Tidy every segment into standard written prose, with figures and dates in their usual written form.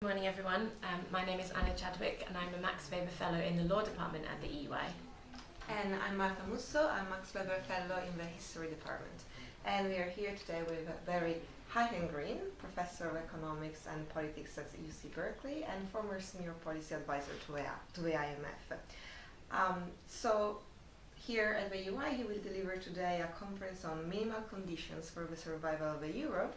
Good morning everyone, my name is Anna Chadwick and I'm a Max Weber Fellow in the Law Department at the EY. And I'm Marta Musso, I'm Max Weber Fellow in the History Department. And we are here today with Berkeley Eichengreen, Professor of Economics and Politics at UC Berkeley and former Senior Policy Advisor to the IMF. So here at the UI he will deliver today a conference on minimal conditions for the survival of the euro,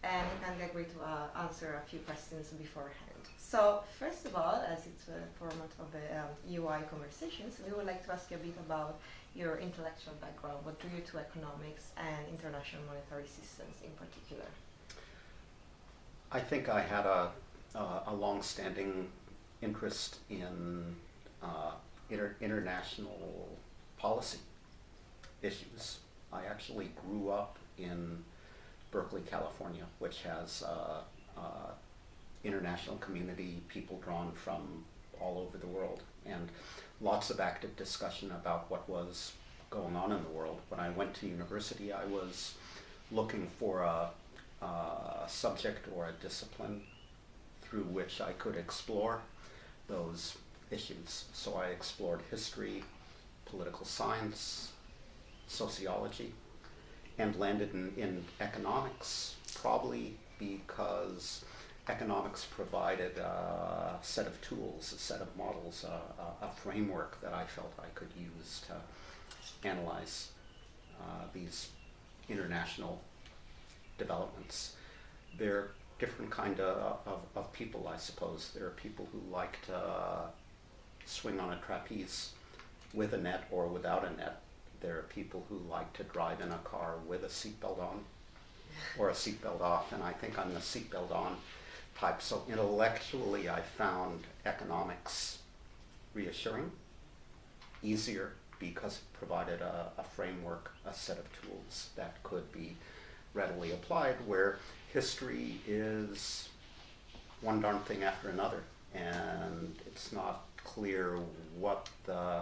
and he kindly agreed to answer a few questions beforehand. So first of all, as it's the format of the UI conversations, we would like to ask you a bit about your intellectual background. What drew you to economics and international monetary systems in particular? I think I had a long-standing interest in international policy issues. I actually grew up in Berkeley, California, which has international community, people drawn from all over the world, and lots of active discussion about what was going on in the world. When I went to university, I was looking for a subject or a discipline through which I could explore those issues. So I explored history, political science, sociology, and landed in economics, probably because economics provided a set of tools, a set of models, a framework that I felt I could use to analyze these international developments. There are different kind of people, I suppose. There are people who like to swing on a trapeze with a net or without a net. There are people who like to drive in a car with a seatbelt on or a seatbelt off, and I think I'm the seatbelt on type. So intellectually, I found economics reassuring, easier, because it provided a framework, a set of tools that could be readily applied, where history is one darn thing after another, and it's not clear what the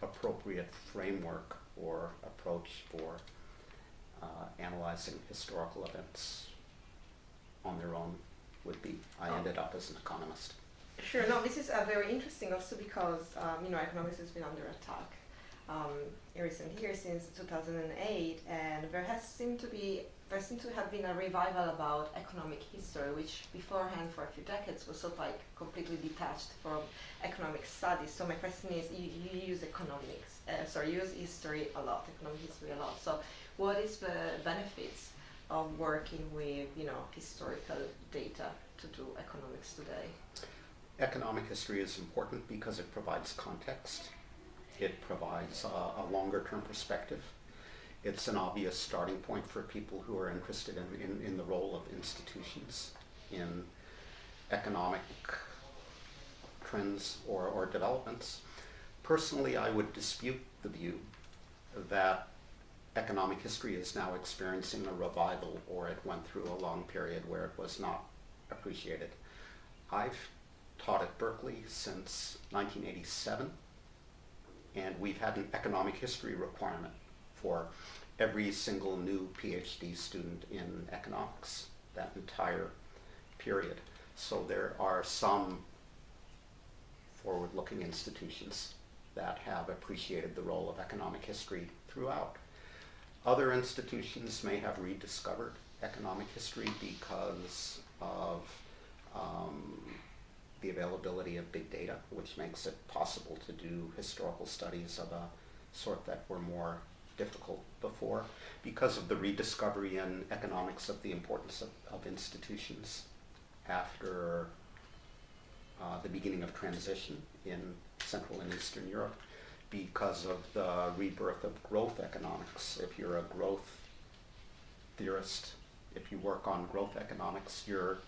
appropriate framework or approach for analyzing historical events on their own would be. I ended up as an economist. Sure, no, this is very interesting also because economics has been under attack in recent years, since 2008, and there seemed to have been a revival about economic history, which beforehand for a few decades was sort of like completely detached from economic studies. So my question is, you use you use history a lot, economic history a lot. So what is the benefits of working with historical data to do economics today? Economic history is important because it provides context. It provides a longer term perspective. It's an obvious starting point for people who are interested in the role of institutions in economic trends or developments. Personally, I would dispute the view that economic history is now experiencing a revival, or it went through a long period where it was not appreciated. I've taught at Berkeley since 1987, and we've had an economic history requirement for every single new PhD student in economics, that entire period. So there are some forward-looking institutions that have appreciated the role of economic history throughout. Other institutions may have rediscovered economic history because of the availability of big data, which makes it possible to do historical studies of a sort that were more difficult before, because of the rediscovery in economics of the importance of institutions after the beginning of transition in Central and Eastern Europe, because of the rebirth of growth economics. If you're a growth theorist, if you work on growth economics, you're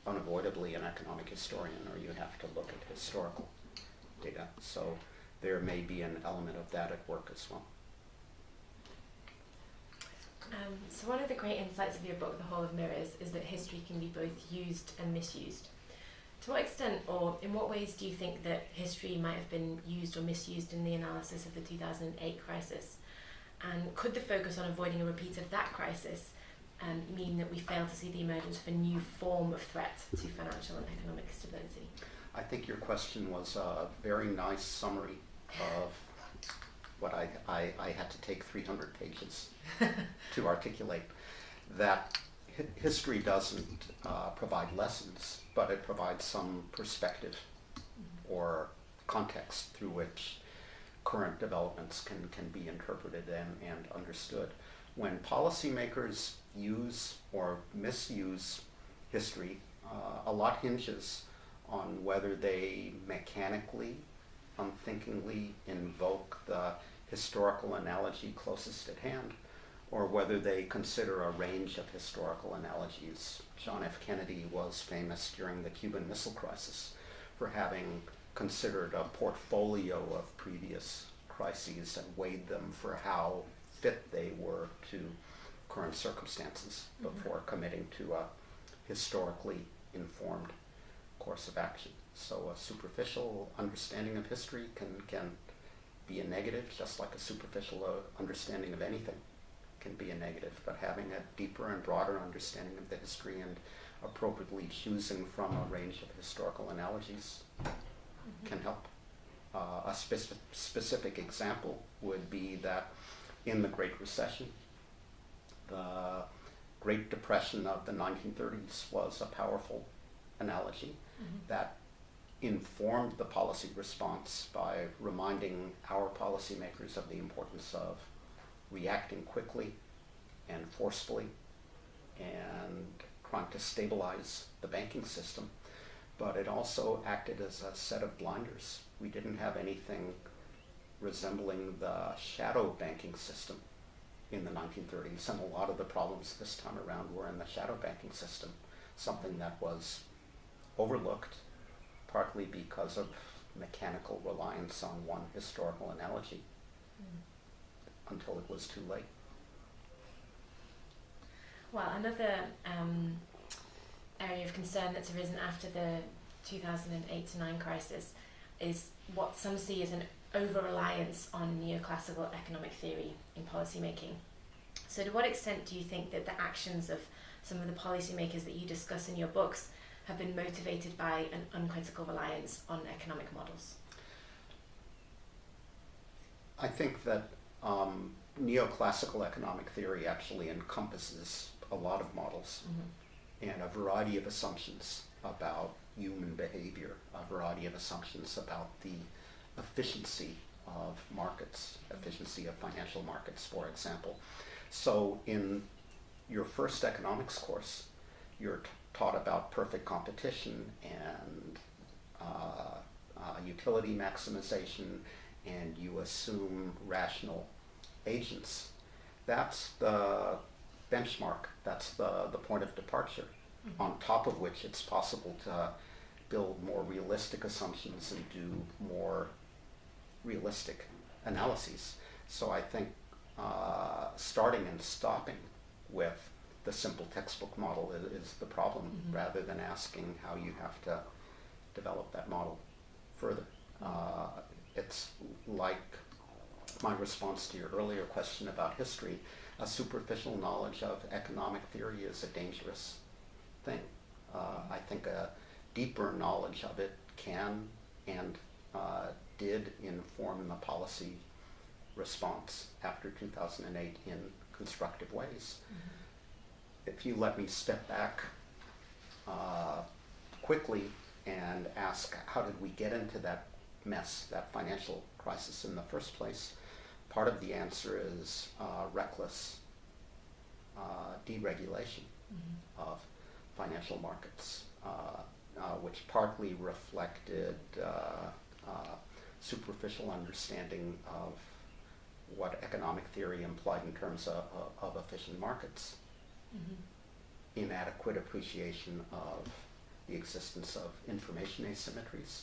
unavoidably an economic historian, or you have to look at historical data. So there may be an element of that at work as well. So one of the great insights of your book, The Hall of Mirrors, is that history can be both used and misused. To what extent, or in what ways, do you think that history might have been used or misused in the analysis of the 2008 crisis? And could the focus on avoiding a repeat of that crisis mean that we fail to see the emergence of a new form of threat to financial and economic stability? I think your question was a very nice summary of what I had to take 300 pages to articulate. That history doesn't provide lessons, but it provides some perspective or context through which current developments can be interpreted and understood. When policymakers use or misuse history, a lot hinges on whether they mechanically, unthinkingly invoke the historical analogy closest at hand, or whether they consider a range of historical analogies. John F. Kennedy was famous during the Cuban Missile Crisis for having considered a portfolio of previous crises and weighed them for how fit they were to current circumstances before committing to a historically informed course of action. So a superficial understanding of history can be a negative, just like a superficial understanding of anything can be a negative. But having a deeper and broader understanding of the history and appropriately choosing from a range of historical analogies can help. A specific example would be that in the Great Recession, the Great Depression of the 1930s was a powerful analogy that informed the policy response by reminding our policymakers of the importance of reacting quickly and forcefully and trying to stabilize the banking system. But it also acted as a set of blinders. We didn't have anything resembling the shadow banking system in the 1930s, and a lot of the problems this time around were in the shadow banking system, something that was overlooked partly because of mechanical reliance on one historical analogy until it was too late. Well, another area of concern that's arisen after the 2008-9 crisis is what some see as an over-reliance on neoclassical economic theory in policymaking. So to what extent do you think that the actions of some of the policymakers that you discuss in your books have been motivated by an uncritical reliance on economic models? I think that neoclassical economic theory actually encompasses a lot of models and a variety of assumptions about human behavior, a variety of assumptions about the efficiency of markets, efficiency of financial markets, for example. So in your first economics course, you're taught about perfect competition and utility maximization, and you assume rational agents. That's the benchmark, that's the point of departure, on top of which it's possible to build more realistic assumptions and do more realistic analyses. So I think starting and stopping with the simple textbook model is the problem, rather than asking how you have to develop that model further. It's like my response to your earlier question about history. A superficial knowledge of economic theory is a dangerous thing. I think a deeper knowledge of it can and did inform the policy response after 2008 in constructive ways. If you let me step back quickly and ask, how did we get into that mess, that financial crisis in the first place? Part of the answer is reckless deregulation of financial markets, which partly reflected superficial understanding of what economic theory implied in terms of efficient markets, inadequate appreciation of the existence of information asymmetries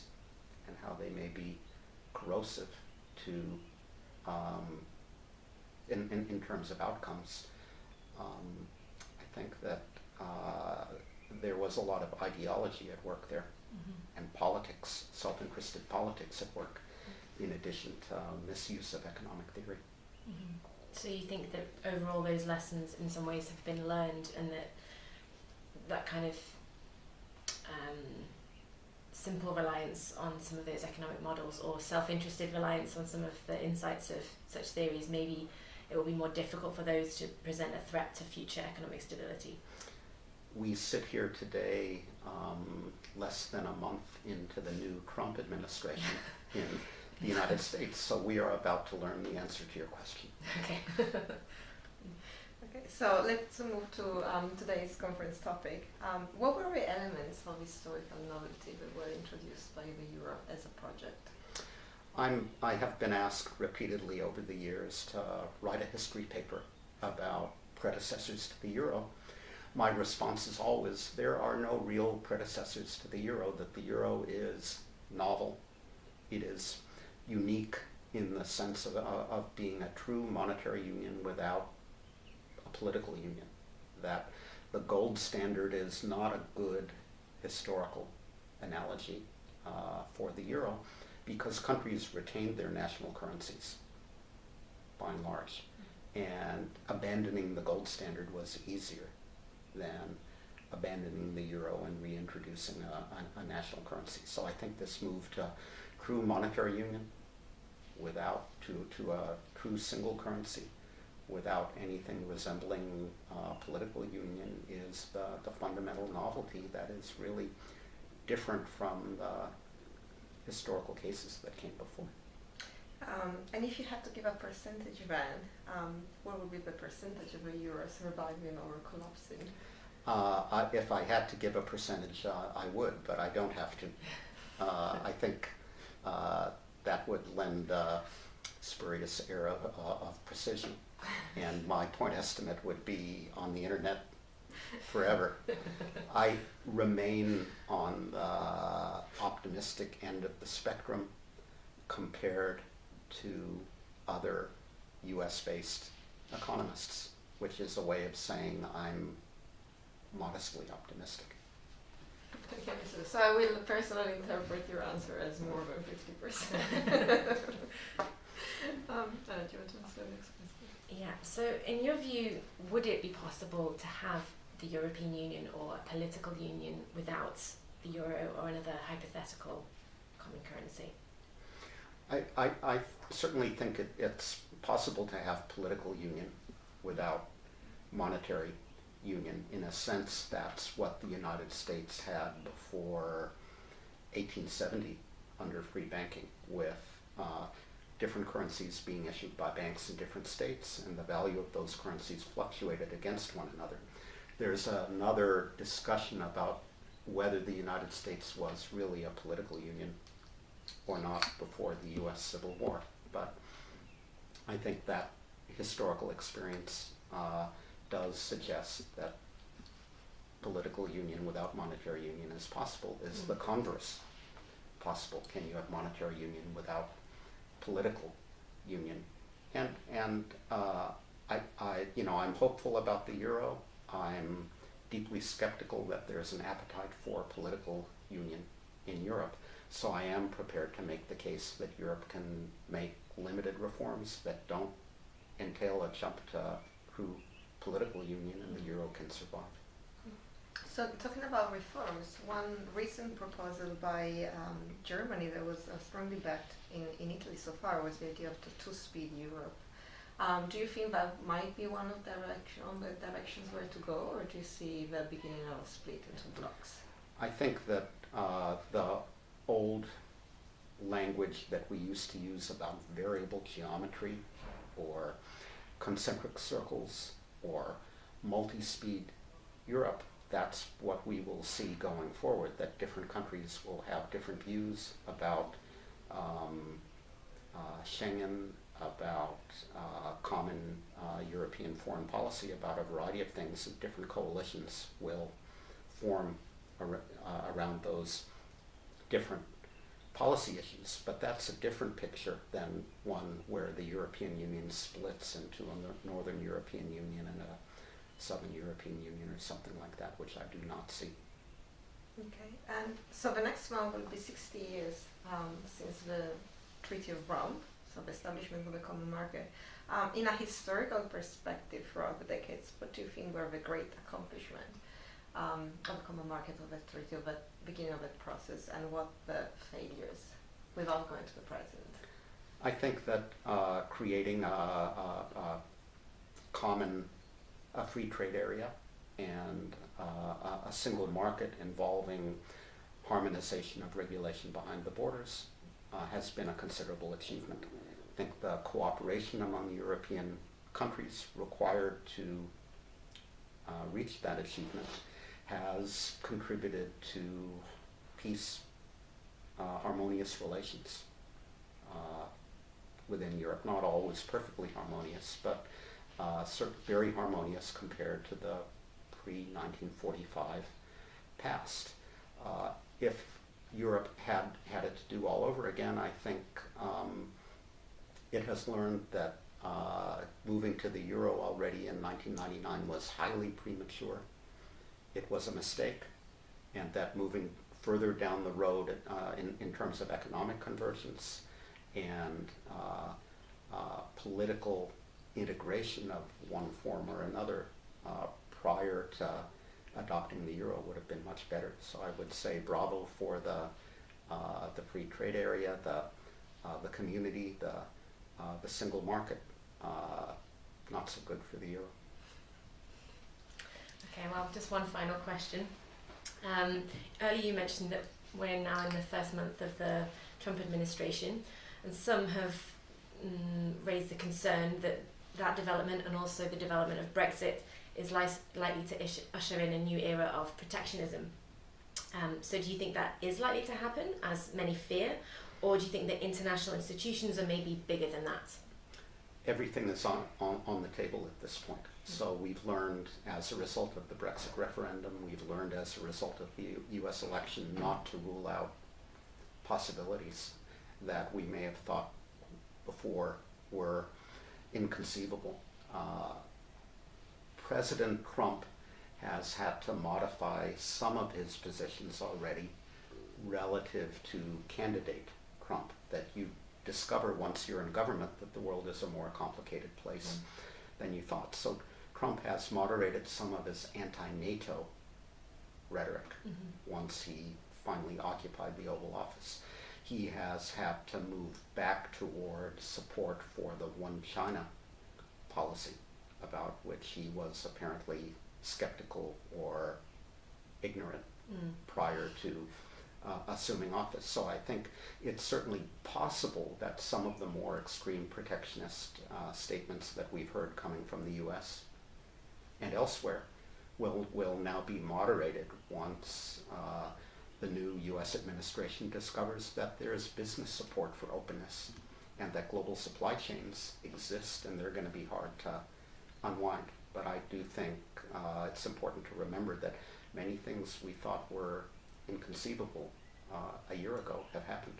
and how they may be corrosive to in terms of outcomes. I think that there was a lot of ideology at work there, and politics, self-interested politics at work, in addition to misuse of economic theory. So you think that overall those lessons in some ways have been learned, and that kind of simple reliance on some of those economic models, or self-interested reliance on some of the insights of such theories, maybe it will be more difficult for those to present a threat to future economic stability? We sit here today less than a month into the new Trump administration in the United States, so we are about to learn the answer to your question. Okay. Okay, so let's move to today's conference topic. What were the elements of historical novelty that were introduced by the euro as a project? I have been asked repeatedly over the years to write a history paper about predecessors to the euro. My response is always, there are no real predecessors to the euro, that the euro is novel. It is unique in the sense of being a true monetary union without a political union. That the gold standard is not a good historical analogy for the euro, because countries retained their national currencies by and large, and abandoning the gold standard was easier than abandoning the euro and reintroducing a national currency. So I think this move to true monetary union to a true single currency without anything resembling political union is the fundamental novelty that is really different from the historical cases that came before. And if you had to give a percentage then, what would be the percentage of the euro surviving or collapsing? If I had to give a percentage, I would, but I don't have to. I think that would lend a spurious air of precision, and my point estimate would be on the internet forever. I remain on the optimistic end of the spectrum compared to other US-based economists, which is a way of saying I'm modestly optimistic. Okay, so I will personally interpret your answer as more than 50%. Do you want to answer the next question? Yeah, so in your view, would it be possible to have the European Union or a political union without the euro or another hypothetical common currency? I certainly think it's possible to have political union without monetary union. In a sense, that's what the United States had before 1870 under free banking, with different currencies being issued by banks in different states, and the value of those currencies fluctuated against one another. There's another discussion about whether the United States was really a political union or not before the US Civil War, but I think that historical experience does suggest that political union without monetary union is possible. Is the converse possible? Can you have monetary union without political union? And I'm hopeful about the euro. I'm deeply skeptical that there's an appetite for political union in Europe. So I am prepared to make the case that Europe can make limited reforms that don't entail a jump to true political union, and the euro can survive. So talking about reforms, one recent proposal by Germany that was strongly backed in Italy so far was the idea of the Twospeed Europe. Do you think that might be one of the directions where to go, or do you see the beginning of a split into blocks? I think that the old language that we used to use about variable geometry or concentric circles or multi-speed Europe, that's what we will see going forward, that different countries will have different views about Schengen, about common European foreign policy, about a variety of things, and different coalitions will form around those different policy issues. But that's a different picture than one where the European Union splits into a Northern European Union and a Southern European Union or something like that, which I do not see. Okay, and so the next one will be 60 years since the Treaty of Rome. so the establishment of the common market. In a historical perspective throughout the decades, what do you think were the great accomplishment of the common market, of the treaty, of the beginning of that process, and what the failures, without going to the present? I think that creating a common free trade area and a single market involving harmonization of regulation behind the borders has been a considerable achievement. I think the cooperation among the European countries required to reach that achievement has contributed to peace, harmonious relations within Europe. Not always perfectly harmonious, but very harmonious compared to the pre-1945 past. If Europe had it to do all over again, I think it has learned that moving to the euro already in 1999 was highly premature. It was a mistake, and that moving further down the road in terms of economic convergence and political integration of one form or another prior to adopting the euro would have been much better. So I would say bravo for the free trade area, the community, the single market. Not so good for the euro. Okay, well, just one final question. Earlier you mentioned that we're now in the first month of the Trump administration, and some have raised the concern that that development and also the development of Brexit is likely to usher in a new era of protectionism. So do you think that is likely to happen, as many fear, or do you think that international institutions are maybe bigger than that? Everything is on the table at this point. So we've learned as a result of the Brexit referendum, we've learned as a result of the US election not to rule out possibilities that we may have thought before were inconceivable. President Trump has had to modify some of his positions already relative to candidate Trump, that you discover once you're in government that the world is a more complicated place than you thought. So Trump has moderated some of his anti-NATO rhetoric once he finally occupied the Oval Office. He has had to move back toward support for the One China policy, about which he was apparently skeptical or ignorant prior to assuming office. So I think it's certainly possible that some of the more extreme protectionist statements that we've heard coming from the US and elsewhere will now be moderated once the new US administration discovers that there is business support for openness and that global supply chains exist and they're going to be hard to unwind. But I do think it's important to remember that many things we thought were inconceivable a year ago have happened.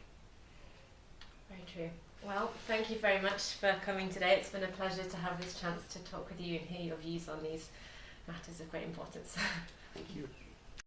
Very true. Well, thank you very much for coming today. It's been a pleasure to have this chance to talk with you and hear your views on these matters of great importance. Thank you.